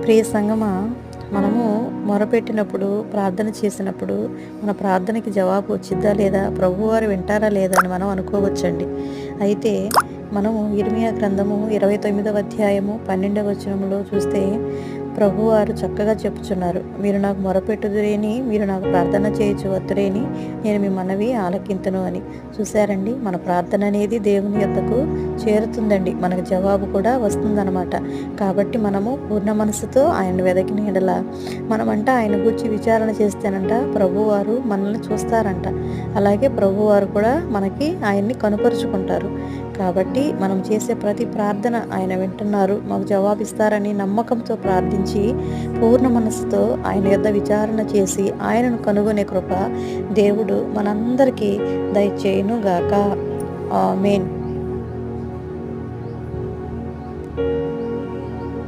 ప్రియ సంగమా, మనము మొరపెట్టినప్పుడు, ప్రార్థన చేసినప్పుడు మన ప్రార్థనకి జవాబు వచ్చిద్దా లేదా, ప్రభువారు వింటారా లేదా అని మనం అనుకోవచ్చండి. అయితే మనము ఇర్మియా గ్రంథము 29వ అధ్యాయము 12వ వచనంలో చూస్తే ప్రభువారు చక్కగా చెప్పుచున్నారు. మీరు నాకు మొరపెట్టుదురేని, మీరు నాకు ప్రార్థన చేయొచ్చు వత్తురేని, నేను మీ మనవి ఆలకింతును అని. చూశారండి, మన ప్రార్థన అనేది దేవుని యొద్దకు చేరుతుందండి, మనకు జవాబు కూడా వస్తుందన్నమాట. కాబట్టి మనము పూర్ణ మనసుతో ఆయన వెదకిన ఎడల మనమంట ఆయన గురించి విచారణ చేస్తేనంట ప్రభువారు మనల్ని చూస్తారంట. అలాగే ప్రభువారు కూడా మనకి ఆయన్ని కనుపరుచుకుంటారు. కాబట్టి మనం చేసే ప్రతి ప్రార్థన ఆయన వింటున్నారు, మాకు జవాబిస్తారని నమ్మకంతో ప్రార్థించి పూర్ణ మనసుతో ఆయన యొద్ద విచారణ చేసి ఆయనను కనుగొనే కృప దేవుడు మనందరికీ దయచేయునుగాక. ఆమేన్.